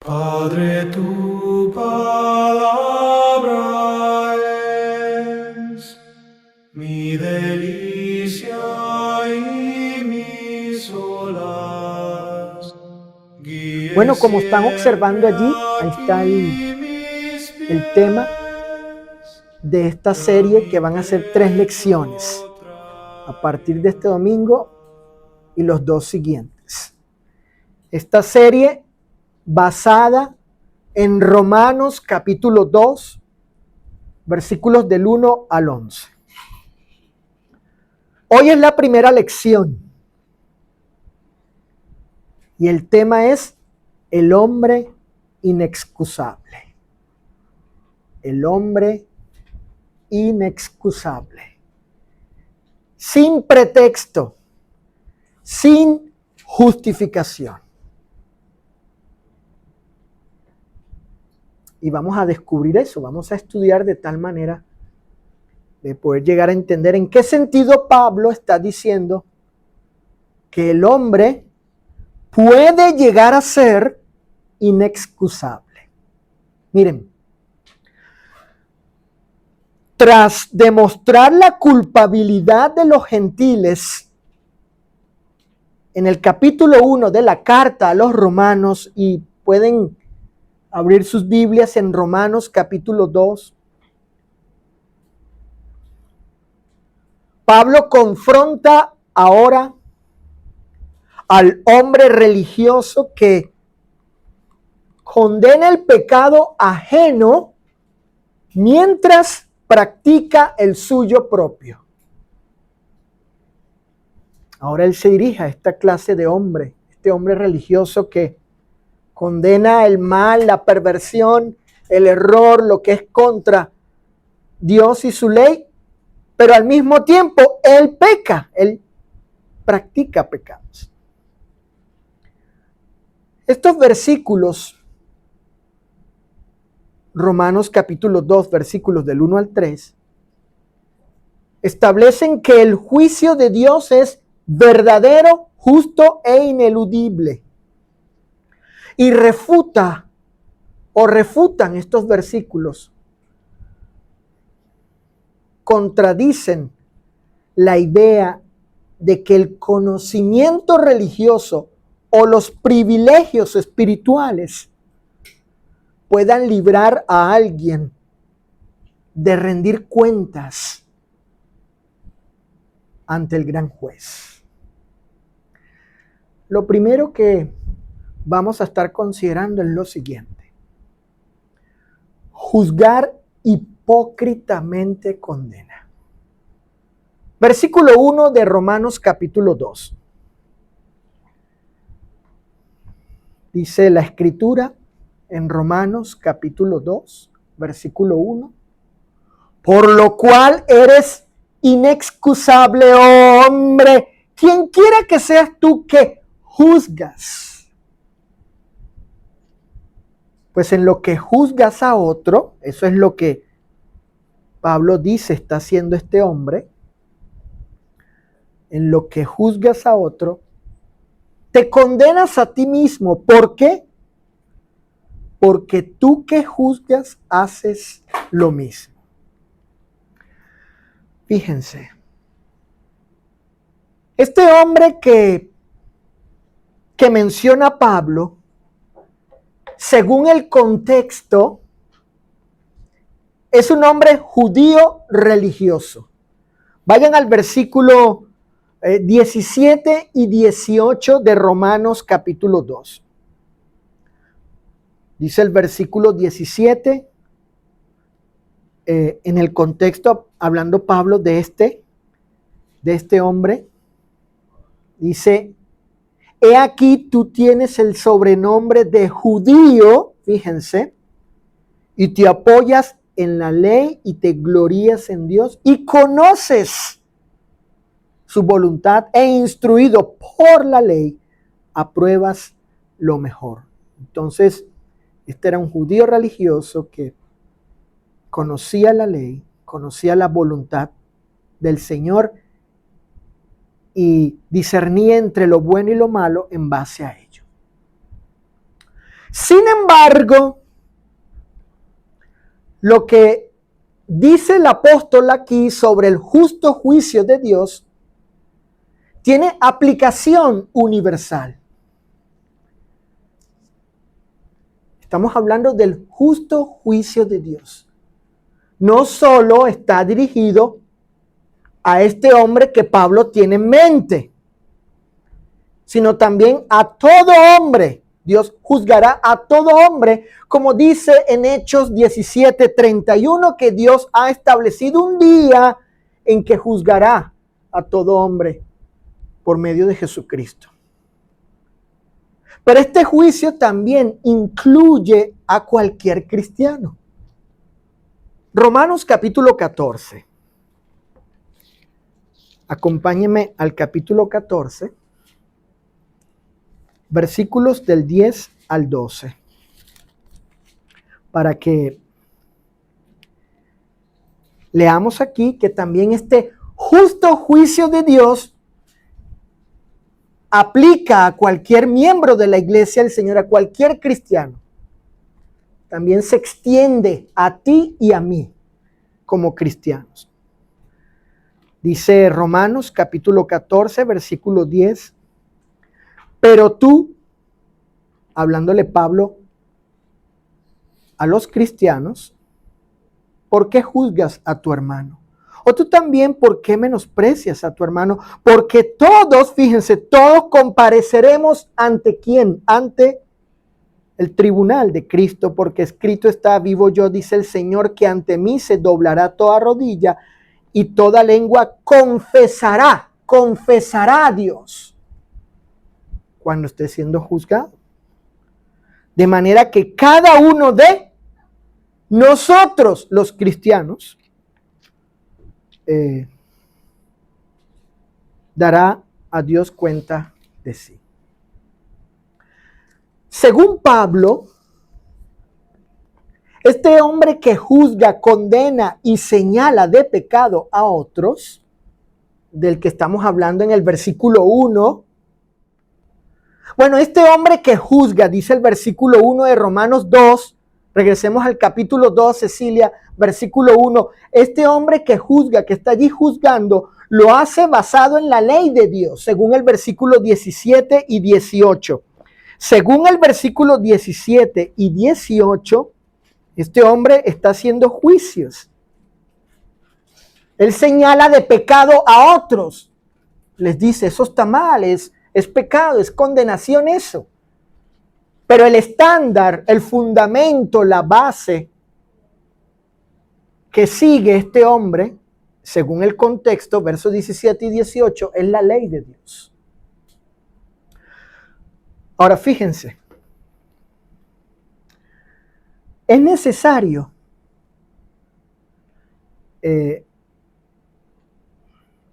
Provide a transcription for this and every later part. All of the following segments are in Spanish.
Padre, tu palabra es mi delicia y mi solaz. Bueno, como están observando allí, ahí está el tema de esta serie, que van a ser 3 lecciones a partir de este domingo y los 2 siguientes. Esta serie basada en Romanos capítulo 2, versículos del 1 al 11. Hoy es la primera lección y el tema es el hombre inexcusable. El hombre inexcusable. Sin pretexto, sin justificación. Y vamos a descubrir eso, vamos a estudiar de tal manera de poder llegar a entender en qué sentido Pablo está diciendo que el hombre puede llegar a ser inexcusable. Miren, tras demostrar la culpabilidad de los gentiles en el capítulo 1 de la carta a los romanos, y pueden abrir sus Biblias en Romanos capítulo 2, Pablo confronta ahora al hombre religioso que condena el pecado ajeno mientras practica el suyo propio. Ahora él se dirige a esta clase de hombre, este hombre religioso que condena el mal, la perversión, el error, lo que es contra Dios y su ley, pero al mismo tiempo él peca, él practica pecados. Estos versículos, Romanos capítulo 2, versículos del 1 al 3, establecen que el juicio de Dios es verdadero, justo e ineludible. Y refutan estos versículos, contradicen la idea de que el conocimiento religioso o los privilegios espirituales puedan librar a alguien de rendir cuentas ante el gran juez. Lo primero que vamos a estar considerando es lo siguiente: juzgar hipócritamente condena. Versículo 1 de Romanos capítulo 2. Dice la Escritura en Romanos capítulo 2, versículo 1. Por lo cual eres inexcusable, oh hombre, quien quiera que seas tú que juzgas. Pues en lo que juzgas a otro, eso es lo que Pablo dice está haciendo este hombre, en lo que juzgas a otro, te condenas a ti mismo. ¿Por qué? Porque tú que juzgas haces lo mismo. Fíjense, este hombre que menciona Pablo, según el contexto, es un hombre judío religioso. Vayan al versículo 17 y 18 de Romanos capítulo 2. Dice el versículo 17, en el contexto, hablando Pablo de este hombre, dice: he aquí tú tienes el sobrenombre de judío, fíjense, y te apoyas en la ley y te glorías en Dios y conoces su voluntad e instruido por la ley, apruebas lo mejor. Entonces, este era un judío religioso que conocía la ley, conocía la voluntad del Señor y discernía entre lo bueno y lo malo en base a ello. Sin embargo, lo que dice el apóstol aquí sobre el justo juicio de Dios tiene aplicación universal. Estamos hablando del justo juicio de Dios. No solo está dirigido a este hombre que Pablo tiene en mente, sino también a todo hombre. Dios juzgará a todo hombre, como dice en Hechos 17:31, que Dios ha establecido un día en que juzgará a todo hombre por medio de Jesucristo. Pero este juicio también incluye a cualquier cristiano. Romanos capítulo 14. Acompáñeme al capítulo 14. Versículos del 10 al 12, para que leamos aquí que también este justo juicio de Dios aplica a cualquier miembro de la iglesia del Señor, a cualquier cristiano. También se extiende a ti y a mí como cristianos. Dice Romanos capítulo 14, versículo 10. Pero tú, hablándole Pablo a los cristianos, ¿por qué juzgas a tu hermano? O tú también, ¿por qué menosprecias a tu hermano? Porque todos, fíjense, todos compareceremos ante ¿quién? Ante el tribunal de Cristo, porque escrito está: vivo yo, dice el Señor, que ante mí se doblará toda rodilla y toda lengua confesará a Dios cuando esté siendo juzgado. De manera que cada uno de nosotros, los cristianos, dará a Dios cuenta de sí. Según Pablo, este hombre que juzga, condena y señala de pecado a otros, del que estamos hablando en el versículo 1, bueno, este hombre que juzga, dice el versículo 1 de Romanos 2, regresemos al capítulo 2, Cecilia, versículo 1, este hombre que juzga, que está allí juzgando, lo hace basado en la ley de Dios, según el versículo 17 y 18. Según el versículo 17 y 18, este hombre está haciendo juicios. Él señala de pecado a otros. Les dice, eso está mal, es pecado, es condenación eso. Pero el estándar, el fundamento, la base que sigue este hombre, según el contexto, versos 17 y 18, es la ley de Dios. Ahora fíjense, es necesario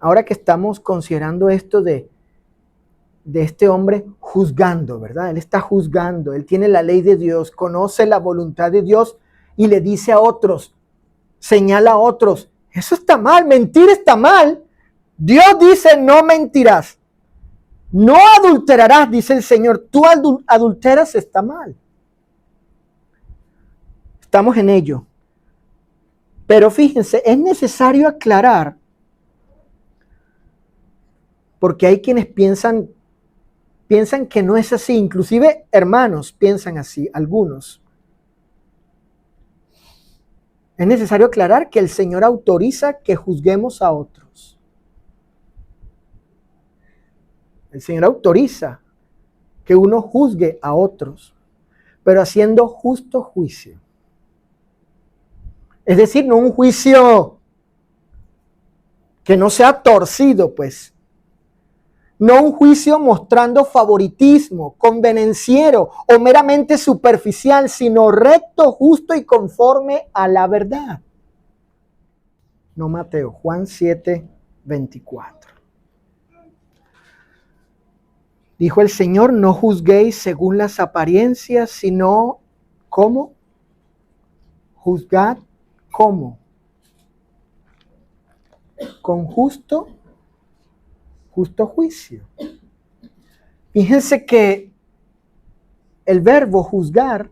ahora que estamos considerando esto de este hombre juzgando, ¿verdad? Él está juzgando, él tiene la ley de Dios, conoce la voluntad de Dios y le dice a otros, señala a otros, eso está mal, mentir está mal. Dios dice, no mentirás, no adulterarás, dice el Señor, tú adulteras, está mal. Estamos en ello. Pero fíjense, es necesario aclarar, porque hay quienes piensan que no es así, inclusive hermanos piensan así, algunos. Es necesario aclarar que el Señor autoriza que juzguemos a otros. El Señor autoriza que uno juzgue a otros, pero haciendo justo juicio. Es decir, no un juicio que no sea torcido, pues. No un juicio mostrando favoritismo, convenenciero o meramente superficial, sino recto, justo y conforme a la verdad. No Mateo, Juan 7:24. Dijo el Señor, no juzguéis según las apariencias, sino ¿cómo? Juzgad ¿cómo? Con justo juicio. Fíjense que el verbo juzgar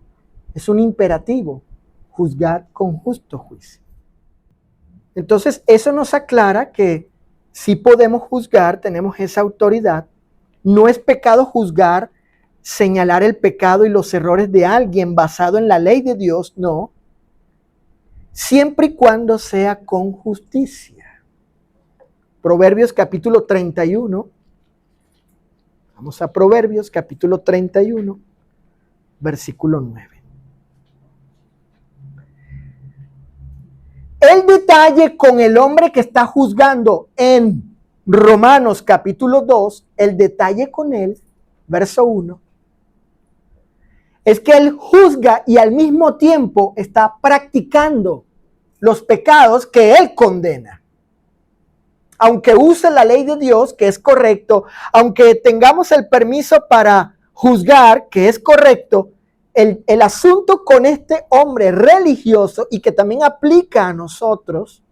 es un imperativo, juzgar con justo juicio. Entonces, eso nos aclara que sí podemos juzgar, tenemos esa autoridad. No es pecado juzgar, señalar el pecado y los errores de alguien basado en la ley de Dios, no. Siempre y cuando sea con justicia. Proverbios capítulo 31. Vamos a Proverbios capítulo 31, versículo 9. El detalle con el hombre que está juzgando en Romanos capítulo 2, el detalle con él, verso 1, es que él juzga y al mismo tiempo está practicando los pecados que él condena. Aunque use la ley de Dios, que es correcto, aunque tengamos el permiso para juzgar, que es correcto, el asunto con este hombre religioso y que también aplica a nosotros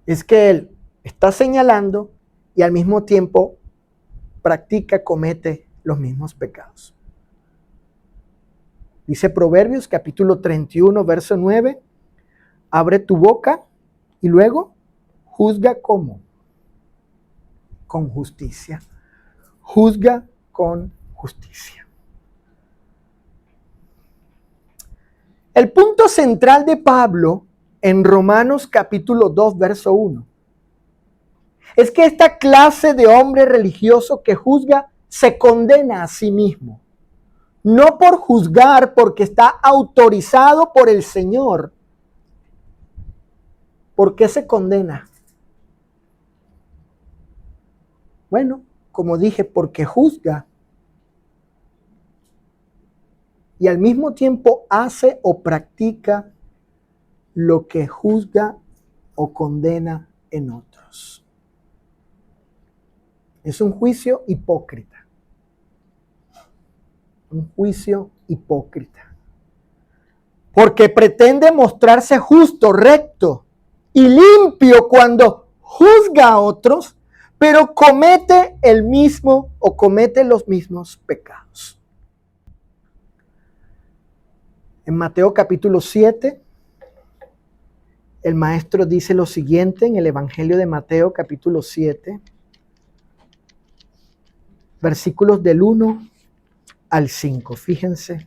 es que él está señalando y al mismo tiempo practica, comete los mismos pecados. Dice Proverbios capítulo 31, verso 9, abre tu boca y luego juzga ¿cómo? Con justicia. Juzga con justicia. El punto central de Pablo en Romanos capítulo 2, verso 1, es que esta clase de hombre religioso que juzga se condena a sí mismo. No por juzgar, porque está autorizado por el Señor. ¿Por qué se condena? Bueno, como dije, porque juzga y al mismo tiempo hace o practica lo que juzga o condena en otros. Es un juicio hipócrita. Un juicio hipócrita. Porque pretende mostrarse justo, recto y limpio cuando juzga a otros, pero comete el mismo o comete los mismos pecados. En Mateo capítulo 7, el maestro dice lo siguiente en el Evangelio de Mateo capítulo 7, versículos del 1 al 5. Fíjense.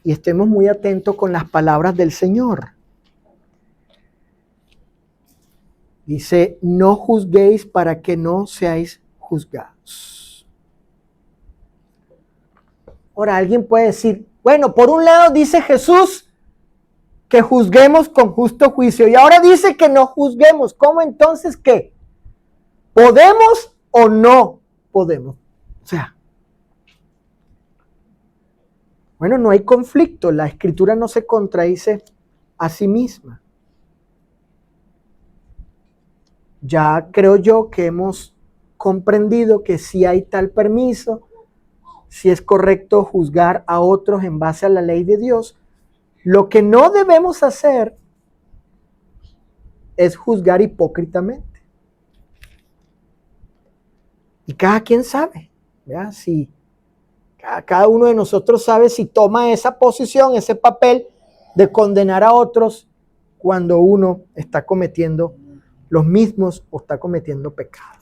Y estemos muy atentos con las palabras del Señor. Dice, no juzguéis para que no seáis juzgados. Ahora, alguien puede decir, bueno, por un lado dice Jesús que juzguemos con justo juicio y ahora dice que no juzguemos. ¿Cómo entonces qué? ¿Podemos o no podemos? O sea, bueno, no hay conflicto, la Escritura no se contradice a sí misma. Ya creo yo que hemos comprendido que si hay tal permiso, si es correcto juzgar a otros en base a la ley de Dios, lo que no debemos hacer es juzgar hipócritamente. Y cada quien sabe, ¿verdad? Si cada uno de nosotros sabe si toma esa posición, ese papel de condenar a otros cuando uno está cometiendo los mismos o está cometiendo pecado.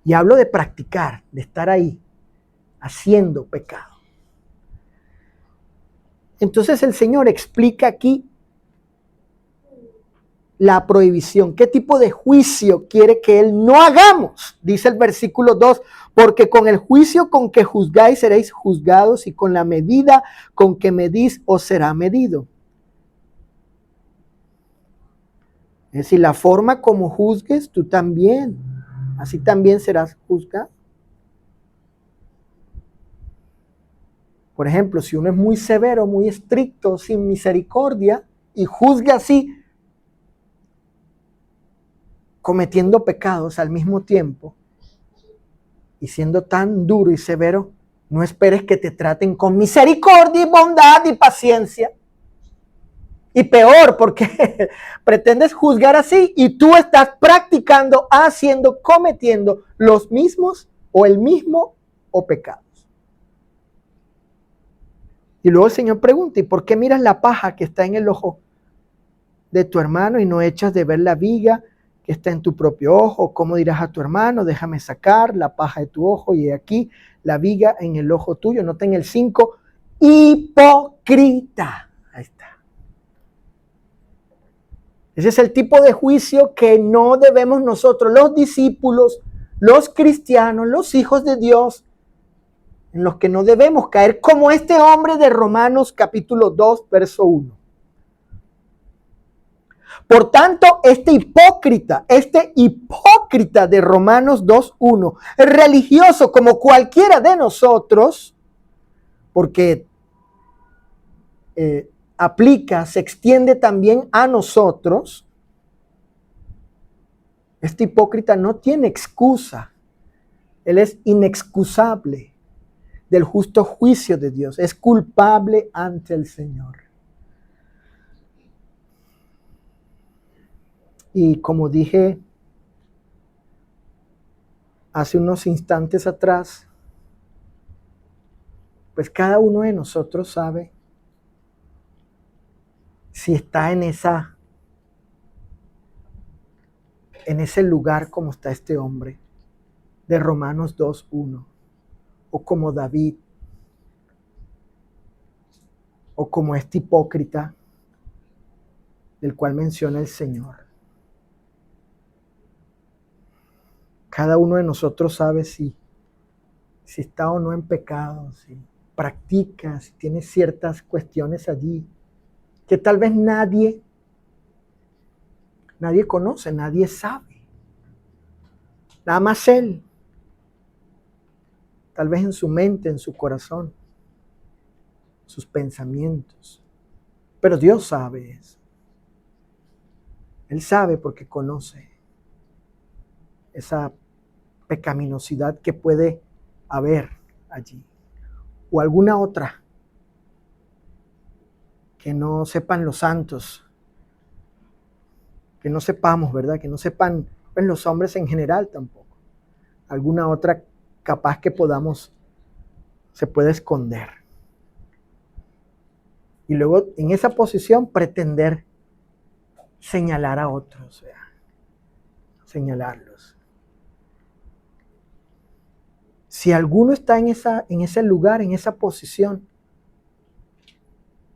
Y hablo de practicar, de estar ahí, haciendo pecado. Entonces el Señor explica aquí la prohibición. ¿Qué tipo de juicio quiere que Él no hagamos? Dice el versículo 2, porque con el juicio con que juzgáis seréis juzgados y con la medida con que medís os será medido. Es decir, la forma como juzgues, tú también, así también serás juzgado. Por ejemplo, si uno es muy severo, muy estricto, sin misericordia, y juzga así, cometiendo pecados al mismo tiempo, y siendo tan duro y severo, no esperes que te traten con misericordia y bondad y paciencia. Y peor, porque pretendes juzgar así y tú estás practicando, haciendo, cometiendo los mismos o el mismo o pecados. Y luego el Señor pregunta, ¿y por qué miras la paja que está en el ojo de tu hermano y no echas de ver la viga que está en tu propio ojo? ¿Cómo dirás a tu hermano, déjame sacar la paja de tu ojo y aquí la viga en el ojo tuyo? Nota en el 5, hipócrita. Ahí está. Ese es el tipo de juicio que no debemos nosotros, los discípulos, los cristianos, los hijos de Dios, en los que no debemos caer como este hombre de Romanos capítulo 2, verso 1. Por tanto, este hipócrita de Romanos 2:1, es religioso como cualquiera de nosotros, porque aplica, se extiende también a nosotros. Este hipócrita no tiene excusa. Él es inexcusable del justo juicio de Dios. Es culpable ante el Señor. Y como dije hace unos instantes atrás, pues cada uno de nosotros sabe si está en ese lugar como está este hombre de Romanos 2:1, o como David, o como este hipócrita del cual menciona el Señor. Cada uno de nosotros sabe si está o no en pecado, si practica, si tiene ciertas cuestiones allí que tal vez nadie conoce, nadie sabe. Nada más él. Tal vez en su mente, en su corazón, sus pensamientos. Pero Dios sabe eso. Él sabe porque conoce esa pecaminosidad que puede haber allí. O alguna otra que no sepan los santos, que no sepamos, ¿verdad? Que no sepan pues, los hombres en general tampoco. Alguna otra capaz que se puede esconder. Y luego en esa posición pretender señalar a otros, señalarlos. Si alguno está en ese lugar, en esa posición,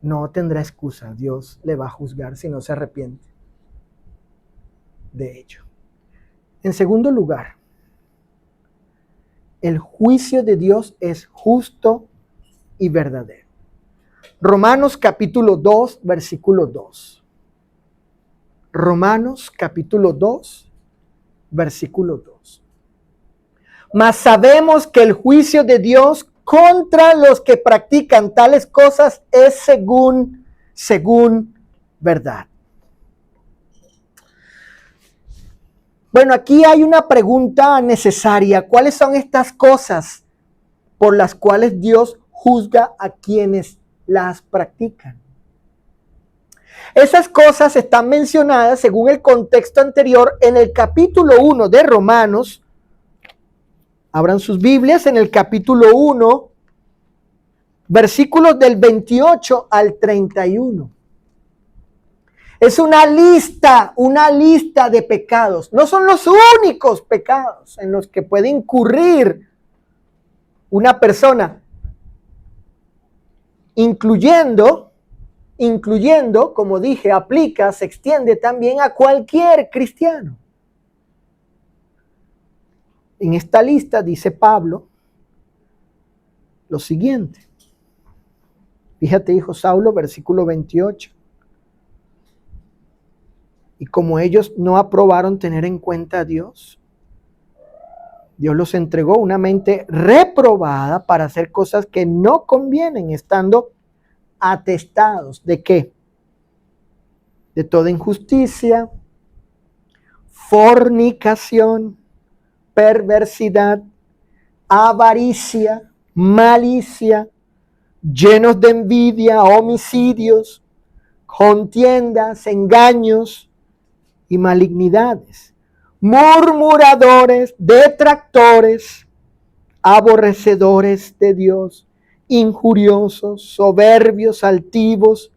no tendrá excusa. Dios le va a juzgar si no se arrepiente de ello. En segundo lugar, el juicio de Dios es justo y verdadero. Romanos capítulo 2, versículo 2. Romanos capítulo 2, versículo 2. Mas sabemos que el juicio de Dios contra los que practican tales cosas es según verdad. Bueno, aquí hay una pregunta necesaria. ¿Cuáles son estas cosas por las cuales Dios juzga a quienes las practican? Esas cosas están mencionadas según el contexto anterior en el capítulo 1 de Romanos. Abran sus Biblias en el capítulo 1, versículos del 28 al 31. Es una lista de pecados. No son los únicos pecados en los que puede incurrir una persona, incluyendo, como dije, aplica, se extiende también a cualquier cristiano. En esta lista dice Pablo lo siguiente. Fíjate, dijo Saulo, versículo 28. Y como ellos no aprobaron tener en cuenta a Dios, Dios los entregó una mente reprobada para hacer cosas que no convienen, estando atestados ¿de qué? De toda injusticia, fornicación, perversidad, avaricia, malicia, llenos de envidia, homicidios, contiendas, engaños y malignidades, murmuradores, detractores, aborrecedores de Dios, injuriosos, soberbios, altivos,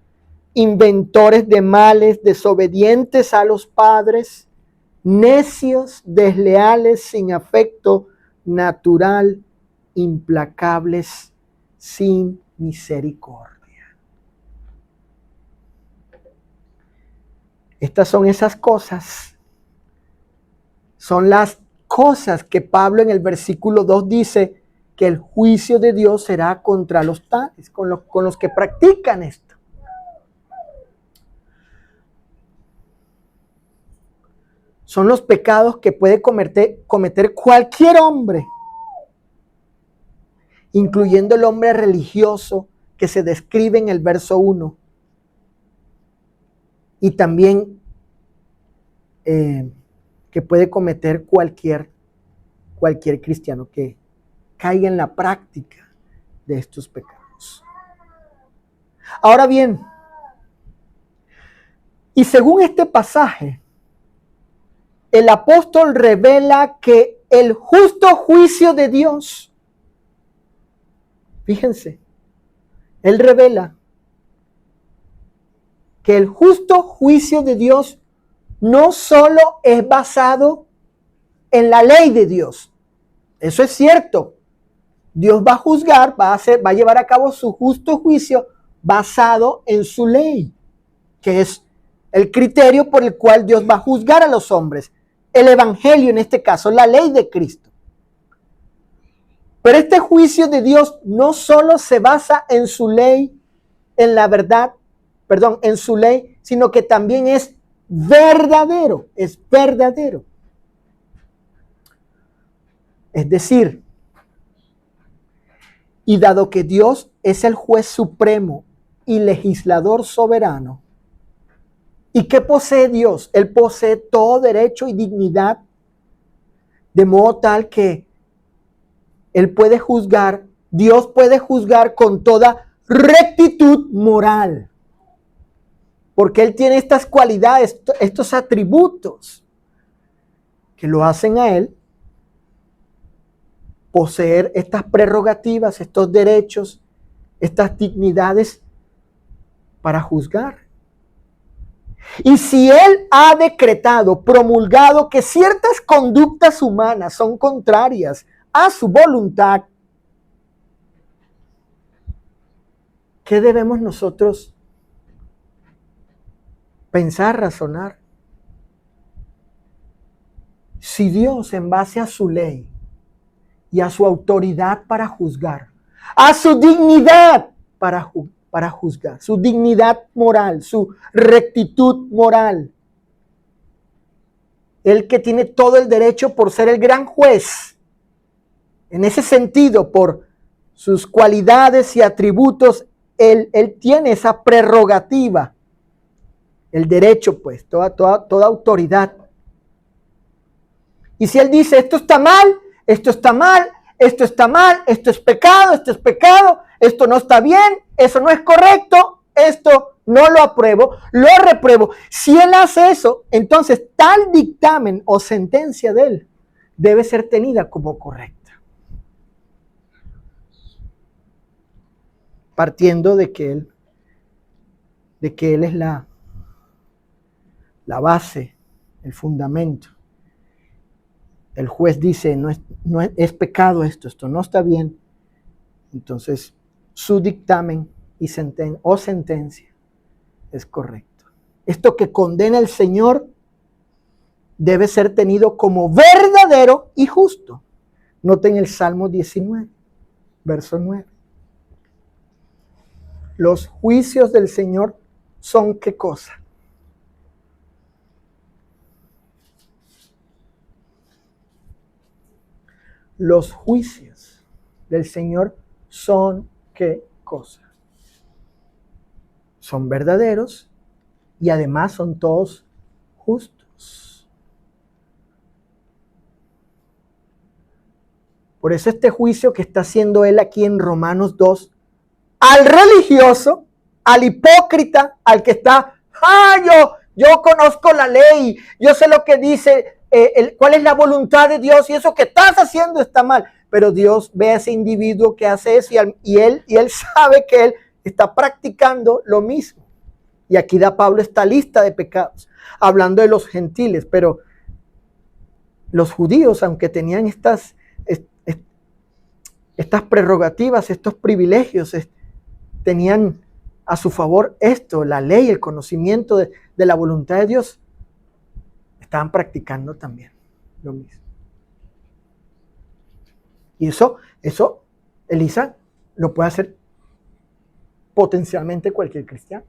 inventores de males, desobedientes a los padres, necios, desleales, sin afecto natural, implacables, sin misericordia. Estas son esas cosas. Son las cosas que Pablo en el versículo 2 dice que el juicio de Dios será contra los tales, con los que practican esto. Son los pecados que puede cometer cualquier hombre, incluyendo el hombre religioso que se describe en el verso 1. Y también que puede cometer cualquier cristiano que caiga en la práctica de estos pecados. Ahora bien, y según este pasaje, el apóstol revela que el justo juicio de Dios, fíjense, él revela que el justo juicio de Dios no solo es basado en la ley de Dios. Eso es cierto. Dios va a juzgar, va a llevar a cabo su justo juicio basado en su ley, que es el criterio por el cual Dios va a juzgar a los hombres. El evangelio, en este caso, la ley de Cristo. Pero este juicio de Dios no solo se basa en su ley, en su ley, sino que también es verdadero, es verdadero. Es decir, y dado que Dios es el juez supremo y legislador soberano, ¿y qué posee Dios? Él posee todo derecho y dignidad, de modo tal que Él puede juzgar, Dios puede juzgar con toda rectitud moral. Porque Él tiene estas cualidades, estos atributos que lo hacen a Él poseer estas prerrogativas, estos derechos, estas dignidades para juzgar. Y si Él ha decretado, promulgado que ciertas conductas humanas son contrarias a su voluntad, ¿qué debemos nosotros pensar, razonar? Si Dios, en base a su ley y a su autoridad para juzgar, a su dignidad para juzgar, su dignidad moral, su rectitud moral, Él que tiene todo el derecho por ser el gran juez, en ese sentido, por sus cualidades y atributos, Él tiene esa prerrogativa, el derecho, pues, toda autoridad. Y si Él dice, esto está mal, esto está mal, esto está mal, esto es pecado, esto no está bien, eso no es correcto, esto no lo apruebo, lo repruebo. Si Él hace eso, entonces tal dictamen o sentencia de Él debe ser tenida como correcta. Partiendo de que Él es la base, el fundamento. El juez dice, no es pecado esto no está bien. Entonces, su dictamen y sentencia es correcto. Esto que condena el Señor debe ser tenido como verdadero y justo. Noten el Salmo 19, verso 9. Los juicios del Señor son ¿qué cosa? Los juicios del Señor son ¿qué cosa? Son verdaderos y además son todos justos. Por eso este juicio que está haciendo Él aquí en Romanos 2, al religioso, al hipócrita, al que está, yo conozco la ley, yo sé lo que dice, cuál es la voluntad de Dios y eso que estás haciendo está mal. Pero Dios ve a ese individuo que hace eso y él sabe que él está practicando lo mismo. Y aquí da Pablo esta lista de pecados, hablando de los gentiles, pero los judíos, aunque tenían estas prerrogativas, estos privilegios, tenían a su favor esto, la ley, el conocimiento de la voluntad de Dios, estaban practicando también lo mismo. Y eso, Elisa, lo puede hacer potencialmente cualquier cristiano.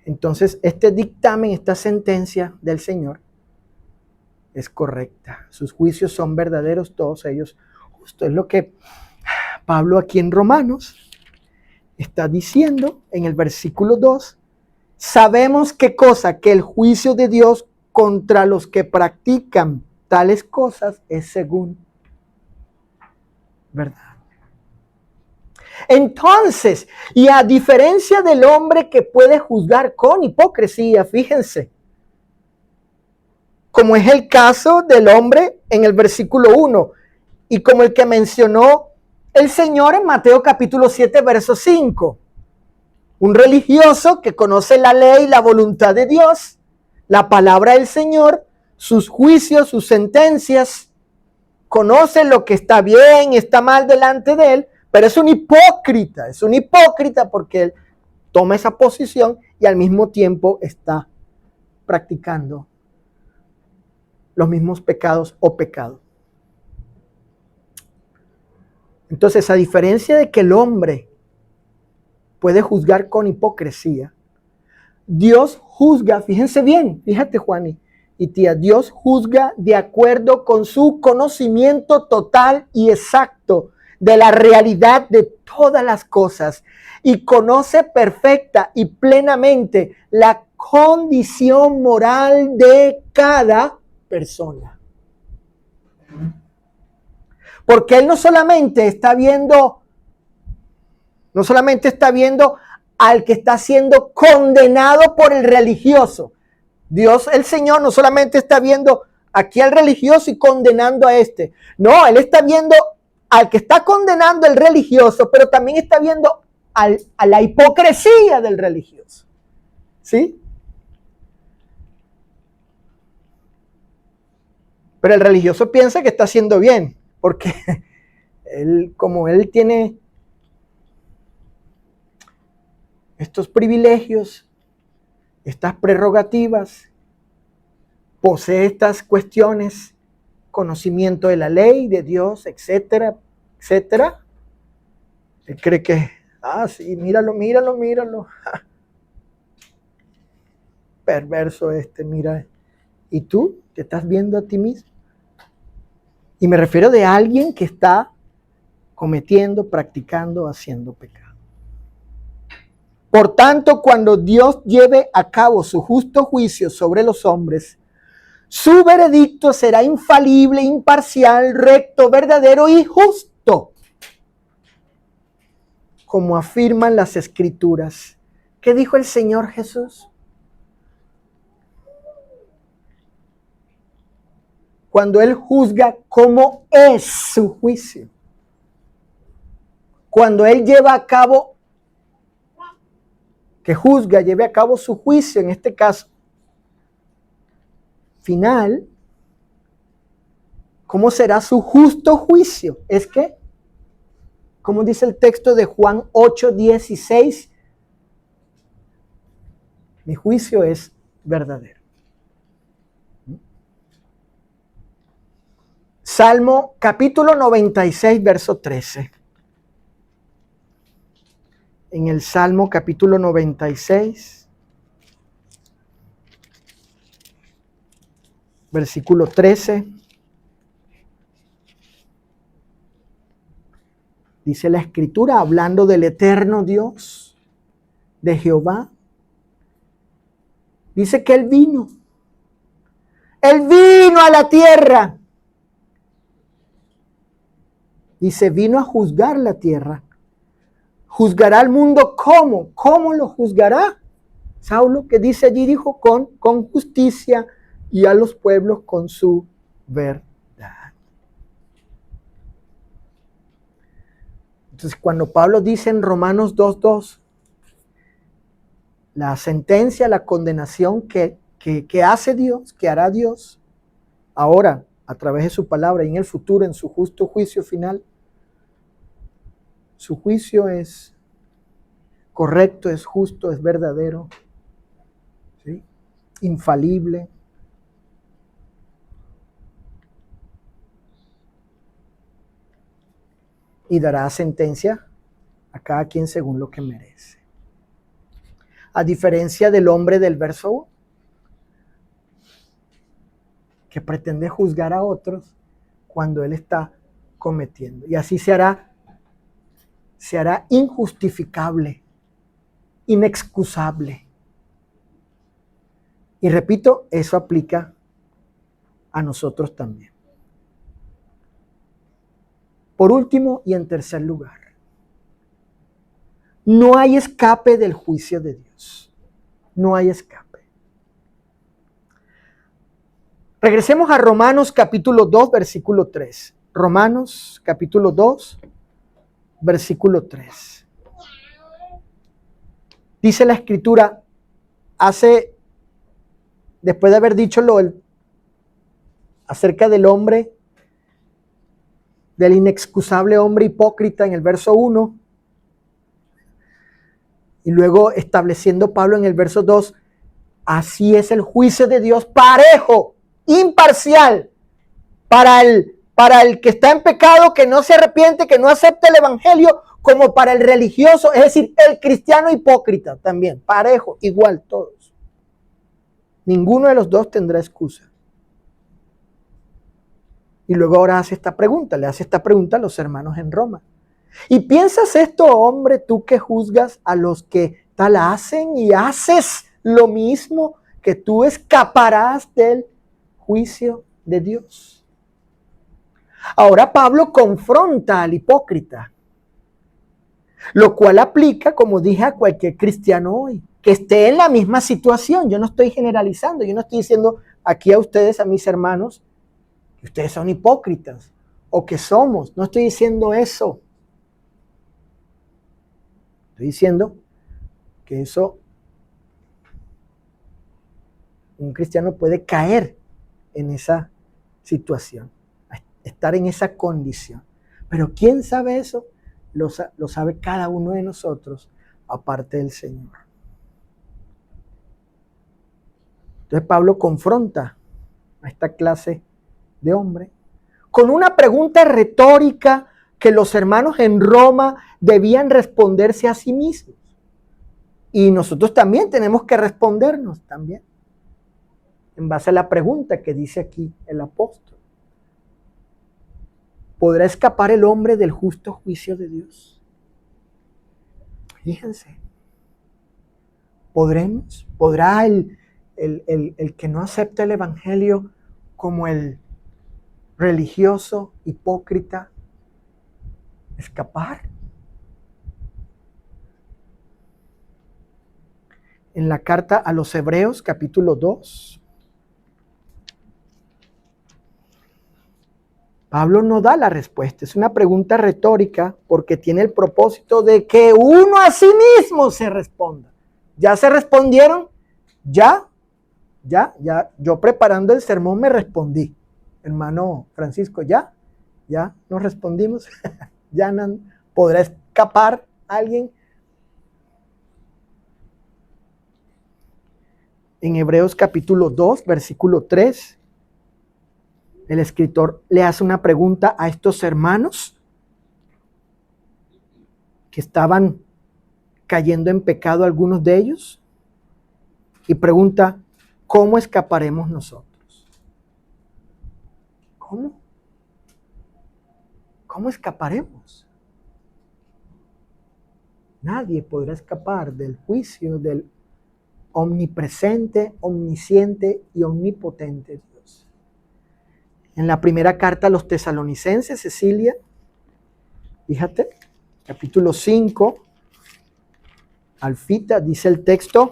Entonces, este dictamen, esta sentencia del Señor es correcta. Sus juicios son verdaderos, todos ellos justos. Es lo que Pablo aquí en Romanos está diciendo en el versículo 2. Sabemos qué cosa, que el juicio de Dios contra los que practican tales cosas es según verdad. Entonces, y a diferencia del hombre que puede juzgar con hipocresía, fíjense, como es el caso del hombre en el versículo 1, y como el que mencionó el Señor en Mateo capítulo 7, verso 5. Un religioso que conoce la ley, la voluntad de Dios, la palabra del Señor, sus juicios, sus sentencias, conoce lo que está bien y está mal delante de él, pero es un hipócrita porque él toma esa posición y al mismo tiempo está practicando los mismos pecados o pecado. Entonces, a diferencia de que el hombre puede juzgar con hipocresía, Dios juzga, fíjense bien, fíjate Juan y tía, Dios juzga de acuerdo con su conocimiento total y exacto de la realidad de todas las cosas y conoce perfecta y plenamente la condición moral de cada persona. Porque Él no solamente está viendo al que está siendo condenado por el religioso. Dios, el Señor, no solamente está viendo aquí al religioso y condenando a este. No, Él está viendo al que está condenando el religioso, pero también está viendo a la hipocresía del religioso. ¿Sí? Pero el religioso piensa que está haciendo bien, porque como él tiene estos privilegios, estas prerrogativas, posee estas cuestiones, conocimiento de la ley, de Dios, etcétera, etcétera. Él cree que, sí, míralo. Perverso mira. ¿Y tú te estás viendo a ti mismo? Y me refiero de alguien que está cometiendo, practicando, haciendo pecado. Por tanto, cuando Dios lleve a cabo su justo juicio sobre los hombres, su veredicto será infalible, imparcial, recto, verdadero y justo, como afirman las Escrituras. ¿Qué dijo el Señor Jesús? Cuando Él juzga, ¿cómo es su juicio? Cuando Él lleva a cabo, que juzga, lleve a cabo su juicio, en este caso, final, ¿cómo será su justo juicio? Es que, como dice el texto de Juan 8:16, mi juicio es verdadero. Salmo capítulo 96, verso 13. En el Salmo capítulo 96, versículo 13, dice la Escritura, hablando del eterno Dios, de Jehová, dice que Él vino a la tierra Dice, vino a juzgar la tierra. ¿Juzgará al mundo cómo? ¿Cómo lo juzgará? Saulo, que dice allí, dijo, con justicia, y a los pueblos con su verdad. Entonces, cuando Pablo dice en Romanos 2:2, la sentencia, la condenación que hace Dios, que hará Dios, ahora, a través de su palabra y en el futuro, en su justo juicio final, su juicio es correcto, es justo, es verdadero, ¿sí? Infalible. Y dará sentencia a cada quien según lo que merece. A diferencia del hombre del verso 1, que pretende juzgar a otros cuando él está cometiendo. Y así se hará injustificable, inexcusable. Y repito, eso aplica a nosotros también. Por último y en tercer lugar, no hay escape del juicio de Dios. No hay escape. Regresemos a Romanos capítulo 2, versículo 3. Romanos capítulo 2, versículo 3. Dice la Escritura, después de haber dicho acerca del hombre, del inexcusable hombre hipócrita en el verso 1, y luego estableciendo Pablo en el verso 2, así es el juicio de Dios, parejo, imparcial, para el que está en pecado, que no se arrepiente, que no acepta el evangelio, como para el religioso, es decir, el cristiano hipócrita también, parejo, igual todos. Ninguno de los dos tendrá excusa. Y luego ahora le hace esta pregunta a los hermanos en Roma. ¿Y piensas esto, hombre, tú que juzgas a los que tal hacen y haces lo mismo, que tú escaparás del juicio de Dios? Ahora Pablo confronta al hipócrita, lo cual aplica, como dije, a cualquier cristiano hoy, que esté en la misma situación. Yo no estoy generalizando, yo no estoy diciendo aquí a ustedes, a mis hermanos, que ustedes son hipócritas o que somos. No estoy diciendo eso. Estoy diciendo que un cristiano puede caer en esa situación, estar en esa condición. Pero ¿quién sabe eso? Lo sabe cada uno de nosotros, aparte del Señor. Entonces Pablo confronta a esta clase de hombre con una pregunta retórica que los hermanos en Roma debían responderse a sí mismos. Y nosotros también tenemos que respondernos también, en base a la pregunta que dice aquí el apóstol. ¿Podrá escapar el hombre del justo juicio de Dios? Fíjense. ¿Podrá el que no acepta el evangelio como el religioso hipócrita escapar? En la carta a los Hebreos, capítulo 2, Pablo no da la respuesta. Es una pregunta retórica porque tiene el propósito de que uno a sí mismo se responda. ¿Ya se respondieron? Ya. Yo preparando el sermón me respondí. Hermano Francisco, ¿ya nos respondimos? ¿Ya podrá escapar alguien? En Hebreos capítulo 2, versículo 3, el escritor le hace una pregunta a estos hermanos que estaban cayendo en pecado, algunos de ellos, y pregunta, ¿cómo escaparemos nosotros? ¿Cómo escaparemos? Nadie podrá escapar del juicio del omnipresente, omnisciente y omnipotente Dios. En la primera carta a los tesalonicenses, Cecilia, Fíjate, capítulo 5, Alfita, dice el texto,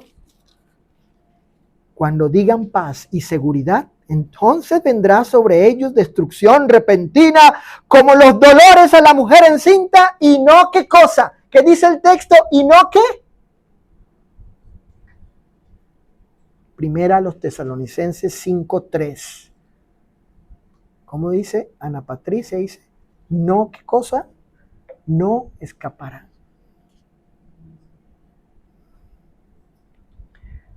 cuando digan paz y seguridad, entonces vendrá sobre ellos destrucción repentina, como los dolores a la mujer encinta, y no qué cosa. ¿Qué dice el texto? ¿Y no qué? Primera a los Tesalonicenses 5:3. ¿Cómo dice? Ana Patricia dice, no qué cosa, no escapará.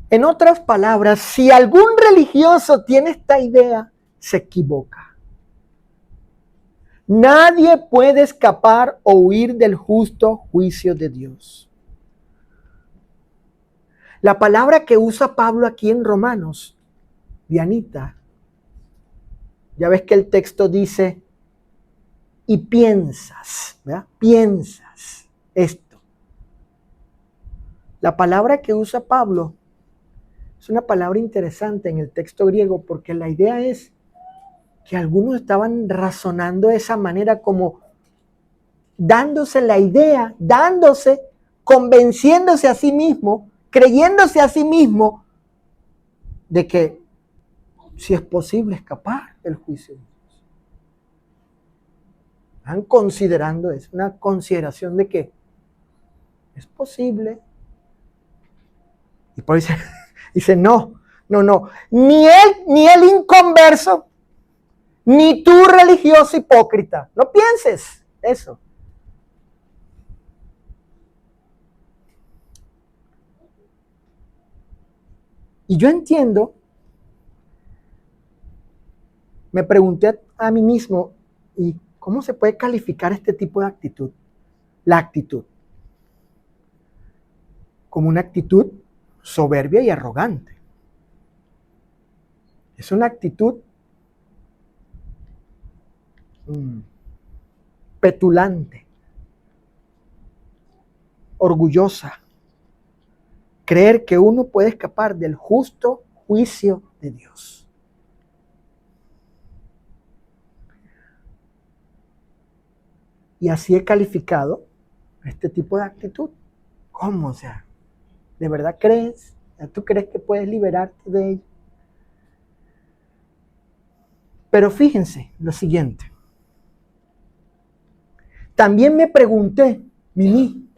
En otras palabras, si algún religioso tiene esta idea, se equivoca. Nadie puede escapar o huir del justo juicio de Dios. La palabra que usa Pablo aquí en Romanos, Dianita, ya ves que el texto dice, y piensas, ¿verdad? Piensas esto. La palabra que usa Pablo es una palabra interesante en el texto griego porque la idea es que algunos estaban razonando de esa manera como dándose la idea, convenciéndose a sí mismo, creyéndose a sí mismo de que si es posible escapar del juicio de Dios. Están considerando eso, una consideración de que es posible. Y por eso dice, no, ni el inconverso, ni tú religioso hipócrita. No pienses eso. Y yo entiendo, me pregunté a mí mismo, ¿y cómo se puede calificar este tipo de actitud? La actitud. Como una actitud soberbia y arrogante. Es una actitud petulante, orgullosa. Creer que uno puede escapar del justo juicio de Dios. Y así he calificado este tipo de actitud. ¿Cómo? O sea, ¿de verdad crees? ¿Tú crees que puedes liberarte de ello? Pero fíjense lo siguiente. También me pregunté, Mimi,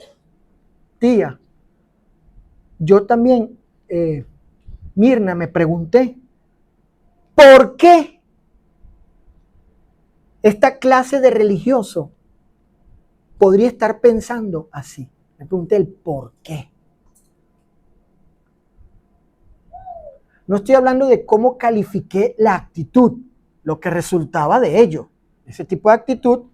tía, yo también, Mirna, me pregunté, ¿por qué esta clase de religioso podría estar pensando así? Me pregunté el por qué. No estoy hablando de cómo califiqué la actitud, lo que resultaba de ello. Ese tipo de actitud,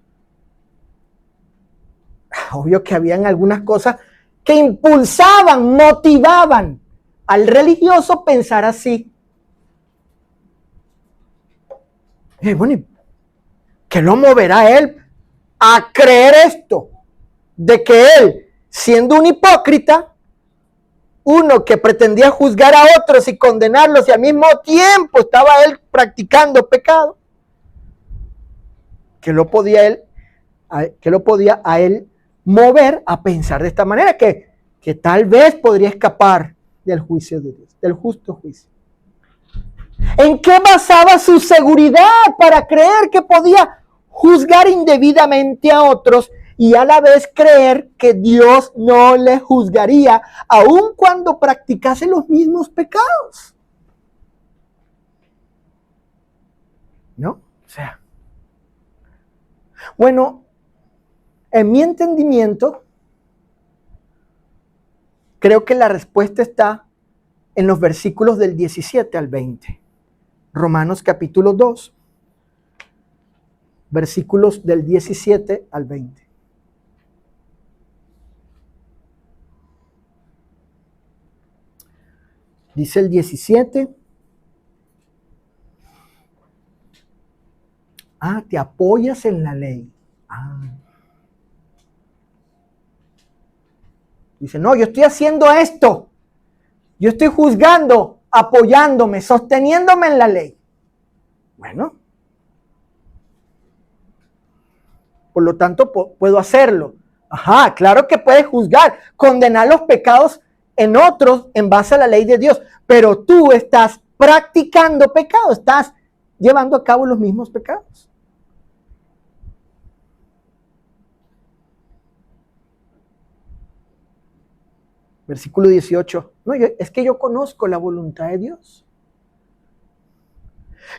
obvio que habían algunas cosas que impulsaban, motivaban al religioso pensar así. Y bueno, ¿qué lo moverá a él a creer esto? De que él, siendo un hipócrita, uno que pretendía juzgar a otros y condenarlos y al mismo tiempo estaba él practicando pecado, que lo podía a él mover a pensar de esta manera, que tal vez podría escapar del juicio de Dios, del justo juicio. ¿En qué basaba su seguridad para creer que podía juzgar indebidamente a otros y a la vez creer que Dios no le juzgaría aun cuando practicase los mismos pecados? ¿No? O sea, bueno, en mi entendimiento, creo que la respuesta está en los versículos del 17 al 20. Romanos capítulo 2, versículos del 17 al 20. Dice el 17. Te apoyas en la ley. Dice, no, yo estoy haciendo esto. Yo estoy juzgando, apoyándome, sosteniéndome en la ley. Bueno. por lo tanto puedo hacerlo. Ajá, claro que puedes juzgar, condenar los pecados en otros en base a la ley de Dios, pero tú estás practicando pecado, estás llevando a cabo los mismos pecados. Versículo 18. No, es que yo conozco la voluntad de Dios.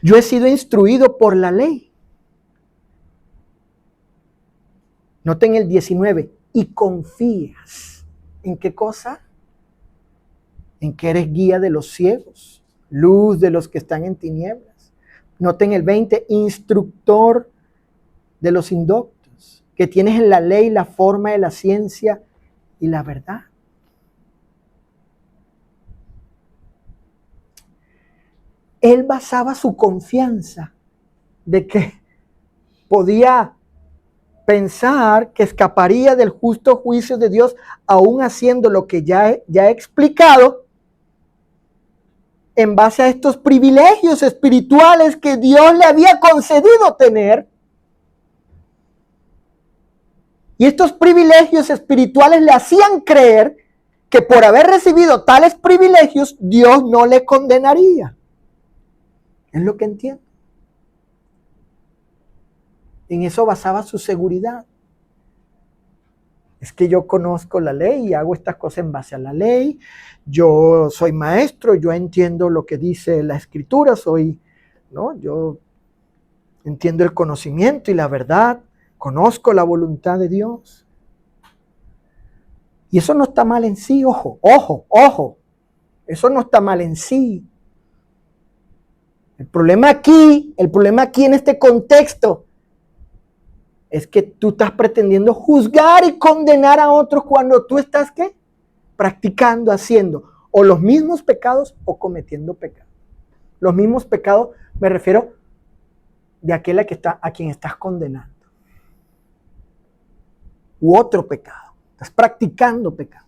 Yo he sido instruido por la ley. Noten el 19. Y confías. ¿En qué cosa? En que eres guía de los ciegos, luz de los que están en tinieblas. Noten el 20. Instructor de los indoctos. Que tienes en la ley la forma de la ciencia y la verdad. Él basaba su confianza de que podía pensar que escaparía del justo juicio de Dios aún haciendo lo que ya he explicado en base a estos privilegios espirituales que Dios le había concedido tener. Y estos privilegios espirituales le hacían creer que por haber recibido tales privilegios Dios no le condenaría. Es lo que entiendo. En eso basaba su seguridad. Es que yo conozco la ley y hago estas cosas en base a la ley. Yo soy maestro, yo entiendo lo que dice la Escritura, yo entiendo el conocimiento y la verdad, conozco la voluntad de Dios. Y eso no está mal en sí, ojo. Eso no está mal en sí. El problema aquí en este contexto es que tú estás pretendiendo juzgar y condenar a otros cuando tú estás, ¿qué? Practicando, haciendo o los mismos pecados o cometiendo pecados. Los mismos pecados me refiero de aquel a quien estás condenando. U otro pecado. Estás practicando pecado.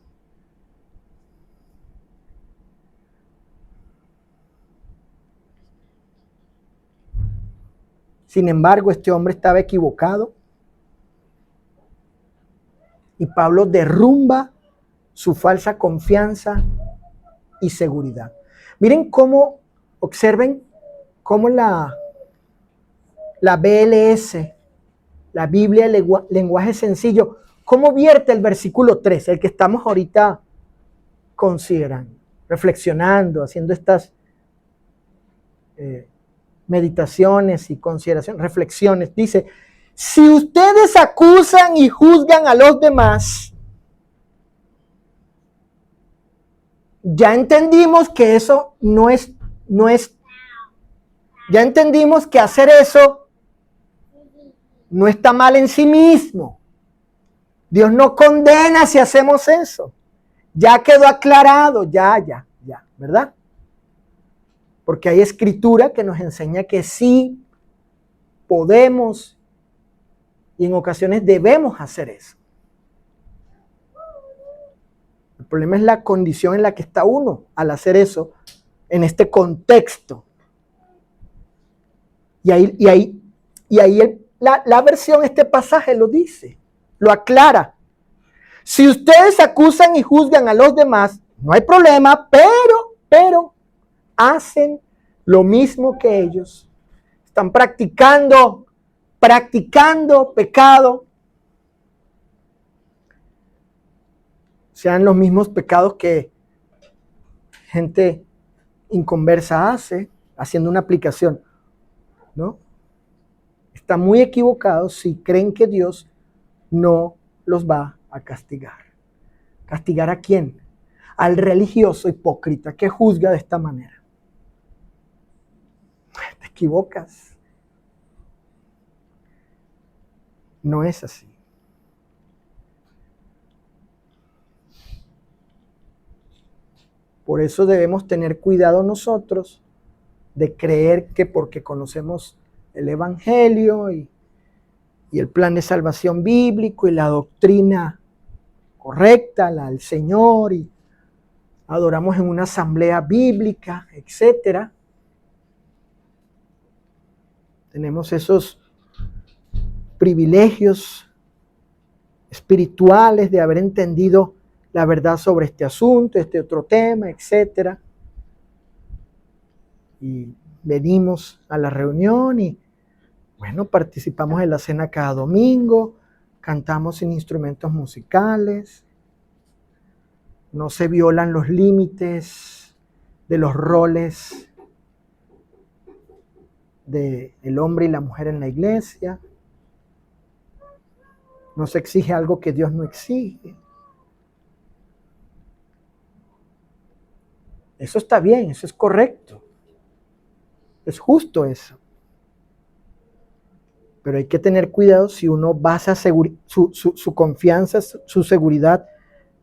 Sin embargo, este hombre estaba equivocado y Pablo derrumba su falsa confianza y seguridad. Miren cómo, observen cómo la BLS, la Biblia lenguaje sencillo, cómo vierte el versículo 3, el que estamos ahorita considerando, reflexionando, haciendo estas meditaciones y consideraciones, reflexiones. Dice, si ustedes acusan y juzgan a los demás, ya entendimos que eso no es, ya entendimos que hacer eso no está mal en sí mismo. Dios no condena si hacemos eso. Ya quedó aclarado, ya, ¿verdad? Porque hay escritura que nos enseña que sí podemos y en ocasiones debemos hacer eso. El problema es la condición en la que está uno al hacer eso en este contexto. Y ahí la versión, este pasaje lo dice, lo aclara. Si ustedes acusan y juzgan a los demás, no hay problema, pero hacen lo mismo que ellos. Están practicando pecado. Sean los mismos pecados que gente inconversa hace, haciendo una aplicación, ¿no? Están muy equivocados si creen que Dios no los va a castigar. ¿Castigar a quién? Al religioso hipócrita que juzga de esta manera. Te equivocas. No es así. Por eso debemos tener cuidado nosotros de creer que porque conocemos el Evangelio y el plan de salvación bíblico y la doctrina correcta, la del Señor, y adoramos en una asamblea bíblica, etcétera. Tenemos esos privilegios espirituales de haber entendido la verdad sobre este asunto, este otro tema, etc. Y venimos a la reunión y, bueno, participamos en la cena cada domingo, cantamos sin instrumentos musicales, no se violan los límites de los roles del hombre y la mujer en la iglesia, no se exige algo que Dios no exige. Eso está bien, eso es correcto, es justo eso. Pero hay que tener cuidado si uno basa su confianza, su seguridad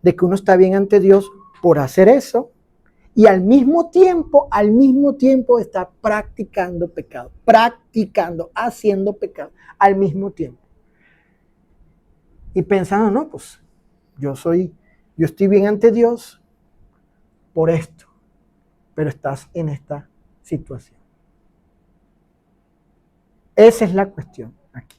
de que uno está bien ante Dios por hacer eso y al mismo tiempo está practicando pecado, haciendo pecado al mismo tiempo. Y pensando, no, pues yo estoy bien ante Dios por esto, pero estás en esta situación. Esa es la cuestión aquí.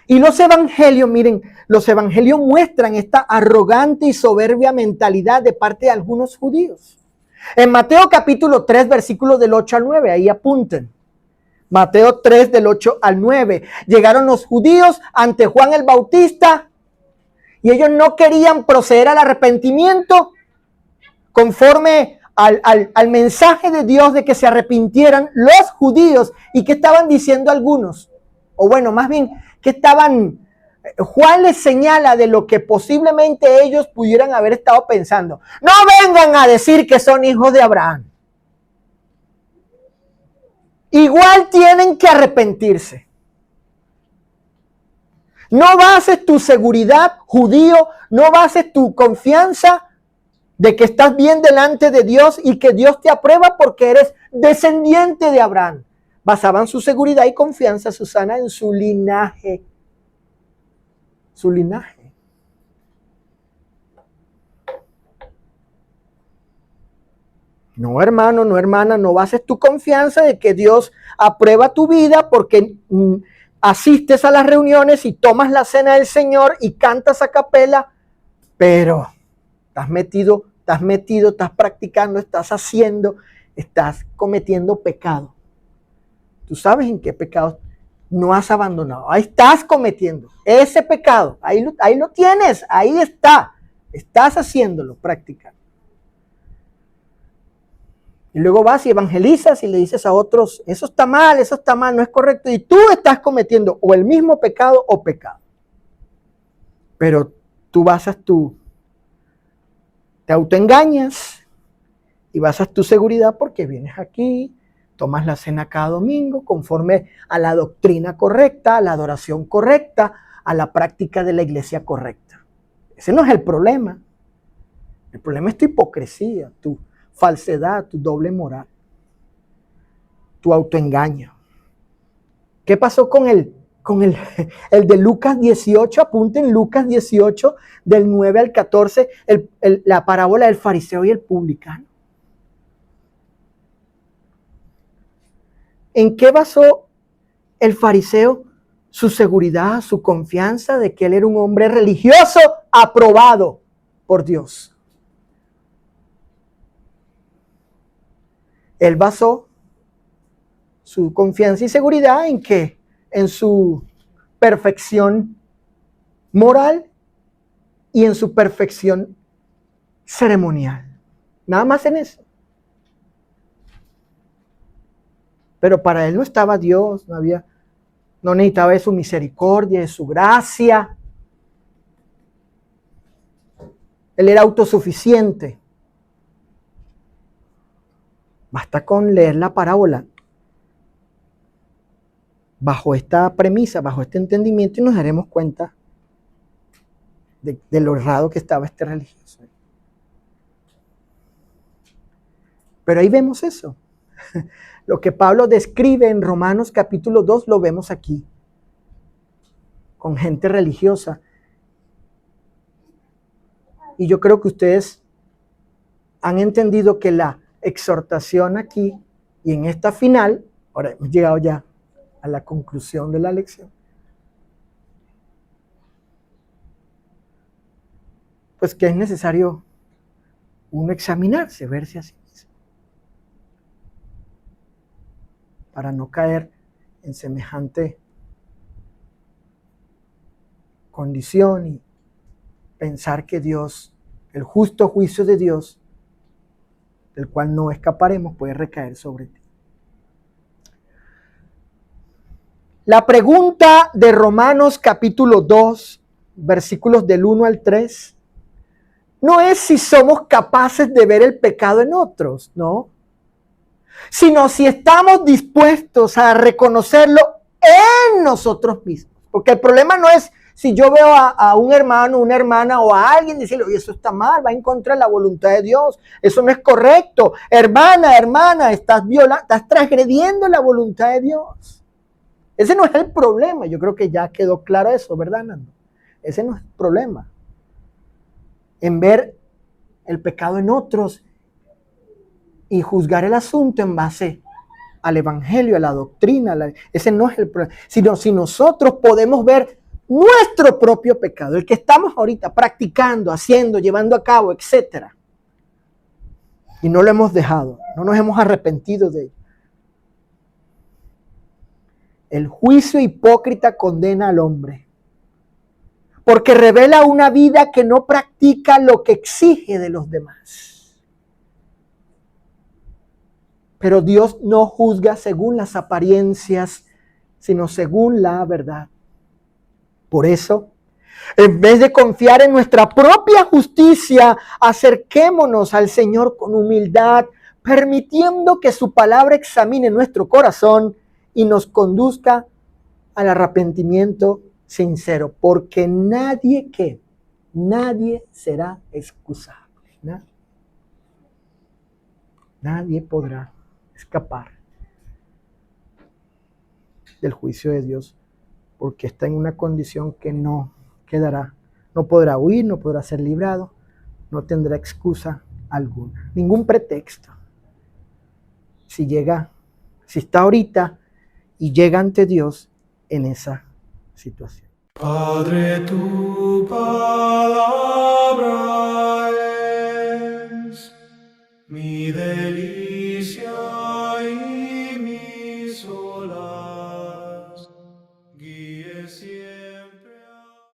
Y los evangelios, miren, los evangelios muestran esta arrogante y soberbia mentalidad de parte de algunos judíos. En Mateo capítulo 3, versículos del 8 al 9, ahí apunten. Mateo 3, del 8 al 9. Llegaron los judíos ante Juan el Bautista y ellos no querían proceder al arrepentimiento conforme al mensaje de Dios de que se arrepintieran los judíos. ¿Y qué estaban diciendo algunos? O bueno, más bien, Juan les señala de lo que posiblemente ellos pudieran haber estado pensando. No vengan a decir que son hijos de Abraham. Igual tienen que arrepentirse. No bases tu seguridad, judío, no bases tu confianza de que estás bien delante de Dios y que Dios te aprueba porque eres descendiente de Abraham. Basaban su seguridad y confianza, Susana, en su linaje. Su linaje. No, hermano, no, hermana, no bases tu confianza de que Dios aprueba tu vida porque asistes a las reuniones y tomas la cena del Señor y cantas a capela, pero estás metido, estás practicando, estás haciendo, estás cometiendo pecado. Tú sabes en qué pecado no has abandonado. Ahí estás cometiendo ese pecado. Ahí lo tienes, ahí está. Estás haciéndolo, practicando. Y luego vas y evangelizas y le dices a otros, eso está mal, no es correcto. Y tú estás cometiendo o el mismo pecado o pecado. Pero tú te autoengañas y basas tu seguridad porque vienes aquí, tomas la cena cada domingo conforme a la doctrina correcta, a la adoración correcta, a la práctica de la iglesia correcta. Ese no es el problema. El problema es tu hipocresía, tu falsedad, tu doble moral, tu autoengaño. ¿Qué pasó con el de Lucas 18? Apunten Lucas 18, del 9 al 14, la parábola del fariseo y el publicano. ¿En qué basó el fariseo su seguridad, su confianza de que él era un hombre religioso aprobado por Dios? Él basó su confianza y seguridad en que en su perfección moral y en su perfección ceremonial. Nada más en eso. Pero para él no estaba Dios, no necesitaba de su misericordia, de su gracia. Él era autosuficiente. Basta con leer la parábola bajo esta premisa, bajo este entendimiento, y nos daremos cuenta de lo errado que estaba este religioso. Pero ahí vemos eso. Lo que Pablo describe en Romanos capítulo 2 lo vemos aquí, con gente religiosa. Y yo creo que ustedes han entendido que la exhortación aquí y en esta final, ahora hemos llegado ya a la conclusión de la lección, pues que es necesario uno examinarse, verse a sí mismo, para no caer en semejante condición y pensar que Dios, el justo juicio de Dios, del cual no escaparemos, puede recaer sobre ti. La pregunta de Romanos capítulo 2, versículos del 1 al 3, no es si somos capaces de ver el pecado en otros, ¿no? Sino si estamos dispuestos a reconocerlo en nosotros mismos. Porque el problema no es si yo veo a un hermano, una hermana o a alguien decirle, oye, eso está mal, va en contra de la voluntad de Dios, eso no es correcto. Hermana, estás transgrediendo la voluntad de Dios. Ese no es el problema. Yo creo que ya quedó claro eso, ¿verdad, Nando? Ese no es el problema. En ver el pecado en otros y juzgar el asunto en base al evangelio, a la doctrina. Ese no es el problema. Sino si nosotros podemos ver nuestro propio pecado, el que estamos ahorita practicando, haciendo, llevando a cabo, etc. Y no lo hemos dejado, no nos hemos arrepentido de ello. El juicio hipócrita condena al hombre, porque revela una vida que no practica lo que exige de los demás. Pero Dios no juzga según las apariencias, sino según la verdad. Por eso, en vez de confiar en nuestra propia justicia, acerquémonos al Señor con humildad, permitiendo que su palabra examine nuestro corazón y nos conduzca al arrepentimiento sincero, porque nadie será excusable. Nadie podrá escapar del juicio de Dios, porque está en una condición que no quedará, no podrá huir, no podrá ser librado, no tendrá excusa alguna, ningún pretexto. Si está ahorita y llega ante Dios en esa situación. Padre, tu palabra es mi delicia.